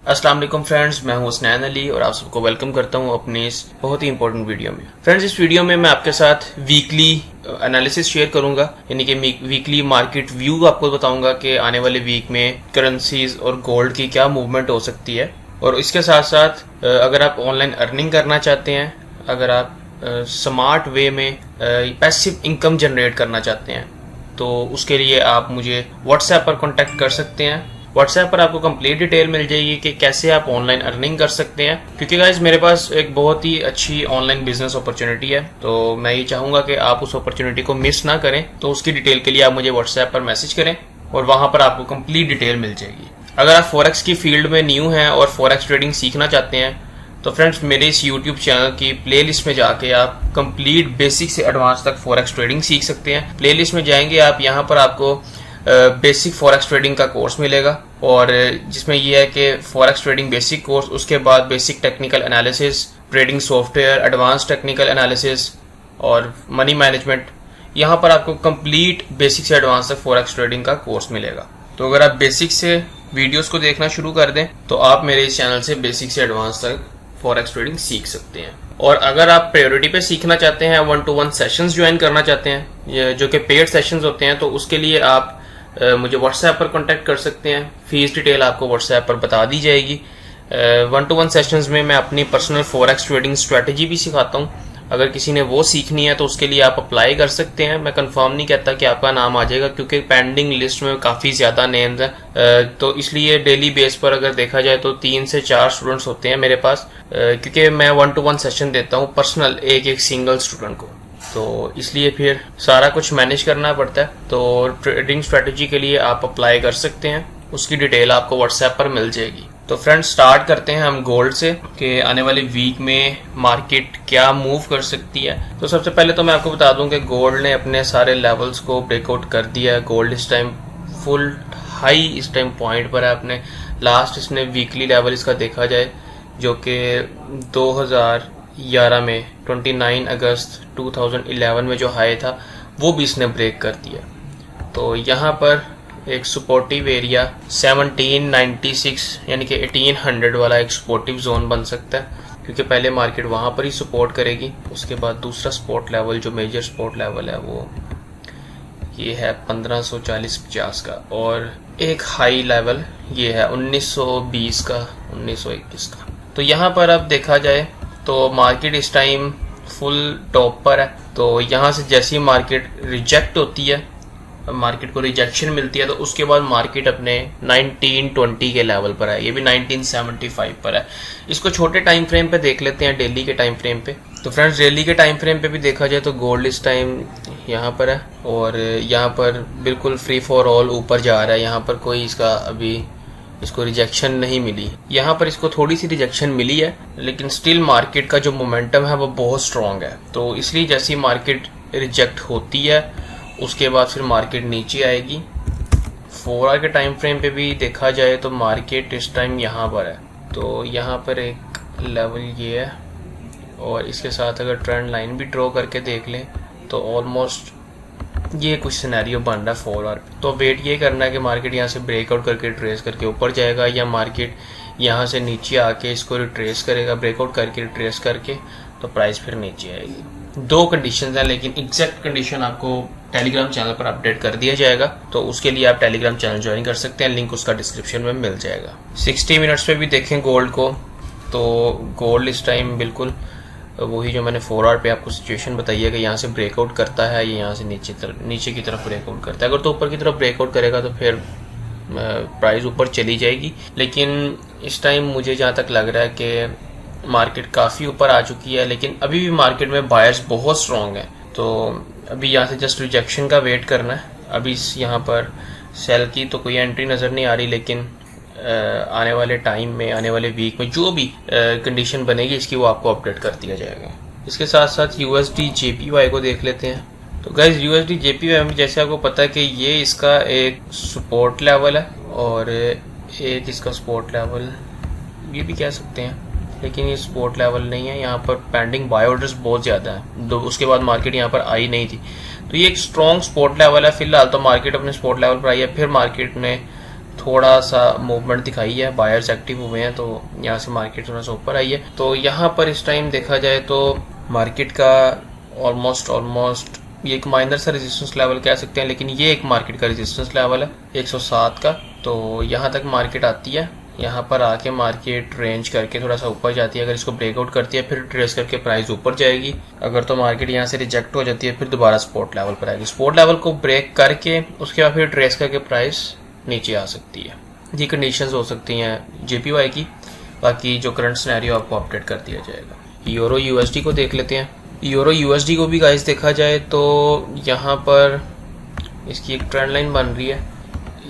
अस्सलाम वालेकुम फ्रेंड्स, मैं हूं हुसनैन अली और आप सबको वेलकम करता हूं अपने इस बहुत ही इंपॉर्टेंट वीडियो में। फ्रेंड्स, इस वीडियो में मैं आपके साथ वीकली एनालिसिस शेयर करूंगा, यानी कि वीकली मार्केट व्यू आपको बताऊंगा कि आने वाले वीक में करेंसीज और गोल्ड की क्या मूवमेंट हो सकती है। और इसके साथ साथ अगर आप ऑनलाइन अर्निंग करना चाहते हैं, अगर आप स्मार्ट वे में पैसिव इनकम जनरेट करना चाहते हैं, तो उसके लिए आप मुझे व्हाट्सएप पर कॉन्टैक्ट कर सकते हैं। व्हाट्सएप पर आपको कंप्लीट डिटेल मिल जाएगी कि कैसे आप ऑनलाइन अर्निंग कर सकते हैं, क्योंकि गाइज मेरे पास एक बहुत ही अच्छी ऑनलाइन बिजनेस अपॉर्चुनिटी है। तो मैं ये चाहूंगा कि आप उस अपॉर्चुनिटी को मिस ना करें। तो उसकी डिटेल के लिए आप मुझे व्हाट्सएप पर मैसेज करें और वहां पर आपको कंप्लीट डिटेल मिल जाएगी। अगर आप फॉरेक्स की फील्ड में न्यू हैं और फॉरेक्स ट्रेडिंग सीखना चाहते हैं, तो फ्रेंड्स मेरे इस यूट्यूब चैनल की प्लेलिस्ट में जाके आप कंप्लीट बेसिक से एडवांस तक फॉरेक्स ट्रेडिंग सीख सकते हैं। प्लेलिस्ट में जाएंगे आप, यहाँ पर आपको बेसिक फॉरेक्स ट्रेडिंग का कोर्स मिलेगा, और जिसमें यह है कि फॉरेक्स ट्रेडिंग बेसिक कोर्स, उसके बाद basic technical analysis, trading software, advance technical analysis और मनी मैनेजमेंट। यहाँ पर आपको कंप्लीट बेसिक से एडवांस तक फॉरेक्स ट्रेडिंग का कोर्स मिलेगा। तो अगर आप बेसिक से वीडियोस को देखना शुरू कर दें तो आप मेरे इस चैनल से बेसिक से एडवांस तक फॉरेक्स ट्रेडिंग सीख सकते हैं। और अगर आप प्रायोरिटी पे सीखना चाहते हैं, 1-to-1 सेशंस ज्वाइन करना चाहते हैं जो कि पेड सेशंस होते हैं, तो उसके लिए आप मुझे व्हाट्सएप पर कांटेक्ट कर सकते हैं। फीस डिटेल आपको व्हाट्सएप पर बता दी जाएगी। 1-to-1 सेशंस में मैं अपनी पर्सनल फॉरेक्स ट्रेडिंग स्ट्रेटजी भी सिखाता हूँ। अगर किसी ने वो सीखनी है तो उसके लिए आप अप्लाई कर सकते हैं। मैं कंफर्म नहीं कहता कि आपका नाम आ जाएगा, क्योंकि पेंडिंग लिस्ट में काफ़ी ज़्यादा नेम्स हैं। तो इसलिए डेली बेस पर अगर देखा जाए तो 3 से 4 स्टूडेंट्स होते हैं मेरे पास, क्योंकि मैं 1-to-1 सेशन देता हूँ पर्सनल, एक सिंगल स्टूडेंट को। तो इसलिए फिर सारा कुछ मैनेज करना पड़ता है। तो ट्रेडिंग स्ट्रेटजी के लिए आप अप्लाई कर सकते हैं, उसकी डिटेल आपको व्हाट्सएप पर मिल जाएगी। तो फ्रेंड्स, स्टार्ट करते हैं हम गोल्ड से कि आने वाले वीक में मार्केट क्या मूव कर सकती है। तो सबसे पहले तो मैं आपको बता दूं कि गोल्ड ने अपने सारे लेवल्स को ब्रेकआउट कर दिया है। गोल्ड इस टाइम फुल हाई इस टाइम पॉइंट पर है। अपने लास्ट इसने वीकली लेवल इसका देखा जाए जो कि 2011 में 29 अगस्त 2011 में जो हाई था वो भी इसने ब्रेक कर दिया। तो यहाँ पर एक सपोर्टिव एरिया 1796 यानी कि 1800 वाला एक सपोर्टिव जोन बन सकता है, क्योंकि पहले मार्केट वहाँ पर ही सपोर्ट करेगी। उसके बाद दूसरा सपोर्ट लेवल जो मेजर सपोर्ट लेवल है वो ये है 1540-50 का, और एक हाई लेवल ये है 1920 का, 1921 का। तो यहाँ पर अब देखा जाए तो मार्केट इस टाइम फुल टॉप पर है। तो यहाँ से जैसी मार्केट रिजेक्ट होती है, मार्केट को रिजेक्शन मिलती है, तो उसके बाद मार्केट अपने 1920 के लेवल पर है। ये भी 1975 पर है। इसको छोटे टाइम फ्रेम पे देख लेते हैं, डेली के टाइम फ्रेम पे। तो फ्रेंड्स, डेली के टाइम फ्रेम पे भी देखा जाए तो गोल्ड इस टाइम यहाँ पर है, और यहाँ पर बिल्कुल फ्री फॉर ऑल ऊपर जा रहा है। यहाँ पर कोई इसका अभी इसको रिजेक्शन नहीं मिली। यहाँ पर इसको थोड़ी सी रिजेक्शन मिली है, लेकिन स्टिल मार्केट का जो मोमेंटम है वो बहुत स्ट्रांग है। तो इसलिए जैसी मार्केट रिजेक्ट होती है उसके बाद फिर मार्केट नीचे आएगी। 4 आवर के टाइम फ्रेम पे भी देखा जाए तो मार्केट इस टाइम यहाँ पर है। तो यहाँ पर एक लेवल ये है, और इसके साथ अगर ट्रेंड लाइन भी ड्रॉ करके देख लें तो ऑलमोस्ट ये कुछ सिनेरियो बन रहा है 4 आवर। तो वेट ये करना है कि मार्केट यहाँ से ब्रेकआउट करके ट्रेस करके ऊपर जाएगा, या मार्केट यहाँ से नीचे आके इसको रिट्रेस करेगा, ब्रेकआउट करके रिट्रेस करके, तो प्राइस फिर नीचे आएगी। 2 कंडीशंस हैं, लेकिन एग्जैक्ट कंडीशन आपको टेलीग्राम चैनल पर अपडेट कर दिया जाएगा। तो उसके लिए आप टेलीग्राम चैनल ज्वाइन कर सकते हैं, लिंक उसका डिस्क्रिप्शन में मिल जाएगा। 60 मिनट्स पे भी देखें गोल्ड को, तो गोल्ड इस टाइम बिल्कुल वही जो मैंने 4 आवर पे आपको सिचुएशन बताई है कि यहाँ से ब्रेकआउट करता है, ये यहाँ से नीचे की तरफ ब्रेकआउट करता है। अगर तो ऊपर की तरफ ब्रेकआउट करेगा तो फिर प्राइस ऊपर चली जाएगी। लेकिन इस टाइम मुझे जहाँ तक लग रहा है कि मार्केट काफ़ी ऊपर आ चुकी है, लेकिन अभी भी मार्केट में बायर्स बहुत स्ट्रॉन्ग है। तो अभी यहाँ से जस्ट रिजेक्शन का वेट करना है। अभी यहाँ पर सेल की तो कोई एंट्री नज़र नहीं आ रही, लेकिन आने वाले टाइम में, आने वाले वीक में जो भी कंडीशन बनेगी इसकी वो आपको अपडेट कर दिया जाएगा। इसके साथ साथ USD JPY को देख लेते हैं। तो गाइज USD JPY में जैसे आपको पता है कि ये इसका एक सपोर्ट लेवल है, और एक इसका सपोर्ट लेवल ये भी कह सकते हैं, लेकिन ये सपोर्ट लेवल नहीं है। यहाँ पर पेंडिंग बाय ऑर्डर्स बहुत ज़्यादा है, उसके बाद मार्केट यहाँ पर आई नहीं थी। तो ये एक स्ट्रॉन्ग सपोर्ट लेवल है। फिलहाल तो मार्केट अपने सपोर्ट लेवल पर आई है, फिर मार्केट ने थोड़ा सा मूवमेंट दिखाई है, बायर्स एक्टिव हुए हैं, तो यहाँ से मार्केट थोड़ा सा ऊपर आई है। तो यहाँ पर इस टाइम देखा जाए तो मार्केट का ऑलमोस्ट ये एक माइनर सा रेजिस्टेंस लेवल कह सकते हैं, लेकिन ये एक मार्केट का रेजिस्टेंस लेवल है 107 का। तो यहाँ तक मार्केट आती है, यहाँ पर आके मार्केट रेंज करके थोड़ा सा ऊपर जाती है। अगर इसको ब्रेकआउट करती है फिर ट्रेस करके प्राइस ऊपर जाएगी। अगर तो मार्केट यहाँ से रिजेक्ट हो जाती है फिर दोबारा सपोर्ट लेवल पर आएगी। सपोर्ट लेवल को ब्रेक करके उसके बाद फिर ट्रेस करके प्राइस नीचे आ सकती है। ये कंडीशंस हो सकती हैं JPY की। बाकी जो करंट सिनेरियो आपको अपडेट कर दिया जाएगा। यूरो USD को देख लेते हैं। यूरो USD को भी गाइस देखा जाए तो यहाँ पर इसकी एक ट्रेंड लाइन बन रही है।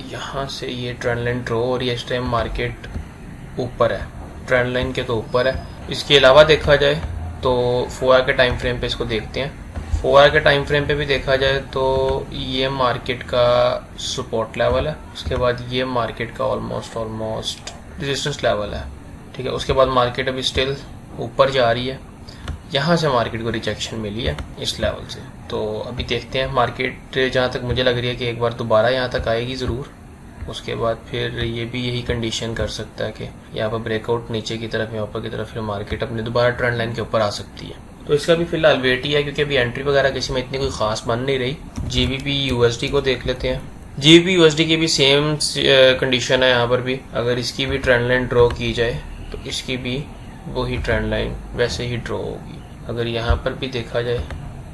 यहाँ से ये ट्रेंड लाइन ड्रॉ हो रही है। इस टाइम मार्केट ऊपर है, ट्रेंड लाइन के तो ऊपर है। इसके अलावा देखा जाए तो 4 आवर के टाइम फ्रेम पे इसको देखते हैं। 4 आवर के टाइम फ्रेम पे भी देखा जाए तो ये मार्केट का सपोर्ट लेवल है। उसके बाद ये मार्केट का ऑलमोस्ट रेजिस्टेंस लेवल है। ठीक है, उसके बाद मार्केट अभी स्टिल ऊपर जा रही है। यहाँ से मार्केट को रिजेक्शन मिली है इस लेवल से। तो अभी देखते हैं मार्केट, जहाँ तक मुझे लग रही है कि एक बार दोबारा यहाँ तक आएगी ज़रूर। उसके बाद फिर ये भी यही कंडीशन कर सकता है कि यहाँ पर ब्रेकआउट नीचे की तरफ या ऊपर की तरफ फिर मार्केट अपने दोबारा ट्रेंड लाइन के ऊपर आ सकती है। तो इसका भी फिलहाल वेट ही है, क्योंकि अभी एंट्री वगैरह किसी में इतनी कोई खास बन नहीं रही। GBP USD को देख लेते हैं। GBP USD की भी सेम कंडीशन है। यहाँ पर भी अगर इसकी भी ट्रेंड लाइन ड्रॉ की जाए तो इसकी भी वही ट्रेंड लाइन वैसे ही ड्रॉ होगी। अगर यहाँ पर भी देखा जाए,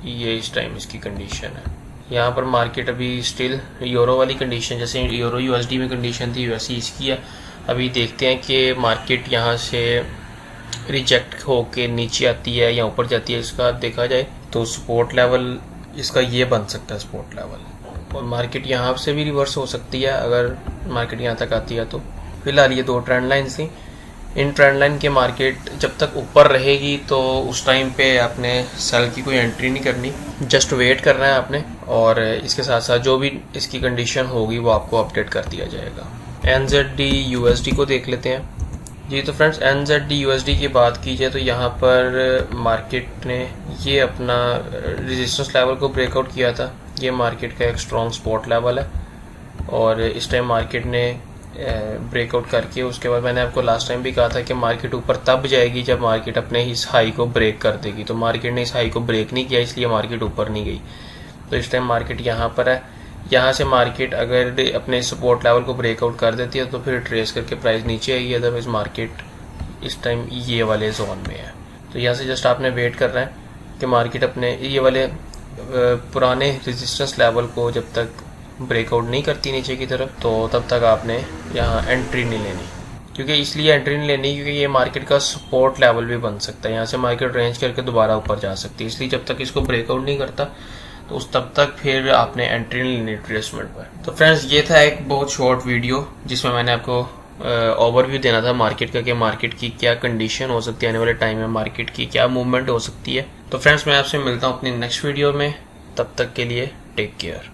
ये इस टाइम इसकी कंडीशन है। यहाँ पर मार्केट अभी स्टिल यूरो वाली कंडीशन, जैसे यूरो USD में कंडीशन थी वैसी इसकी है। अभी देखते हैं कि मार्केट यहाँ से रिजेक्ट होके नीचे आती है या ऊपर जाती है। इसका देखा जाए तो सपोर्ट लेवल इसका ये बन सकता है सपोर्ट लेवल, और मार्केट यहाँ से भी रिवर्स हो सकती है अगर मार्केट यहाँ तक आती है। तो फिलहाल ये 2 ट्रेंड लाइन्स थी। इन ट्रेंड लाइन के मार्केट जब तक ऊपर रहेगी तो उस टाइम पे आपने सेल की कोई एंट्री नहीं करनी, जस्ट वेट करना है आपने। और इसके साथ साथ जो भी इसकी कंडीशन होगी वो आपको अपडेट कर दिया जाएगा। NZD USD को देख लेते हैं जी। तो फ्रेंड्स, NZD USD की बात की जाए तो यहाँ पर मार्केट ने ये अपना रेजिस्टेंस लेवल को ब्रेकआउट किया था। ये मार्केट का एक स्ट्रॉन्ग सपोर्ट लेवल है और इस टाइम मार्केट ने ब्रेकआउट करके उसके बाद मैंने आपको लास्ट टाइम भी कहा था कि मार्केट ऊपर तब जाएगी जब मार्केट अपने इस हाई को ब्रेक कर देगी। तो मार्केट ने इस हाई को ब्रेक नहीं किया, इसलिए मार्केट ऊपर नहीं गई। तो इस टाइम मार्केट यहाँ पर है। यहाँ से मार्केट अगर अपने सपोर्ट लेवल को ब्रेकआउट कर देती है तो फिर ट्रेस करके प्राइस नीचे आएगी। अदरवाइज मार्केट इस टाइम ये वाले जोन में है। तो यहाँ से जस्ट आपने वेट करना है कि मार्केट अपने ये वाले पुराने रेजिस्टेंस लेवल को जब तक ब्रेकआउट नहीं करती नीचे की तरफ, तो तब तक आपने यहाँ एंट्री नहीं लेनी। क्योंकि इसलिए एंट्री नहीं लेनी क्योंकि ये मार्केट का सपोर्ट लेवल भी बन सकता है। यहाँ से मार्केट रेंज करके दोबारा ऊपर जा सकती है, इसलिए जब तक इसको ब्रेकआउट नहीं करता तो उस तब तक फिर आपने एंट्री नहीं लेनी ट्रेसमेंट पर। तो फ्रेंड्स, ये था एक बहुत शॉर्ट वीडियो जिसमें मैंने आपको ओवरव्यू देना था मार्केट का कि मार्केट की क्या कंडीशन हो सकती है आने वाले टाइम में, मार्केट की क्या मूवमेंट हो सकती है। तो फ्रेंड्स, मैं आपसे मिलता हूँ अपनी नेक्स्ट वीडियो में। तब तक के लिए टेक केयर।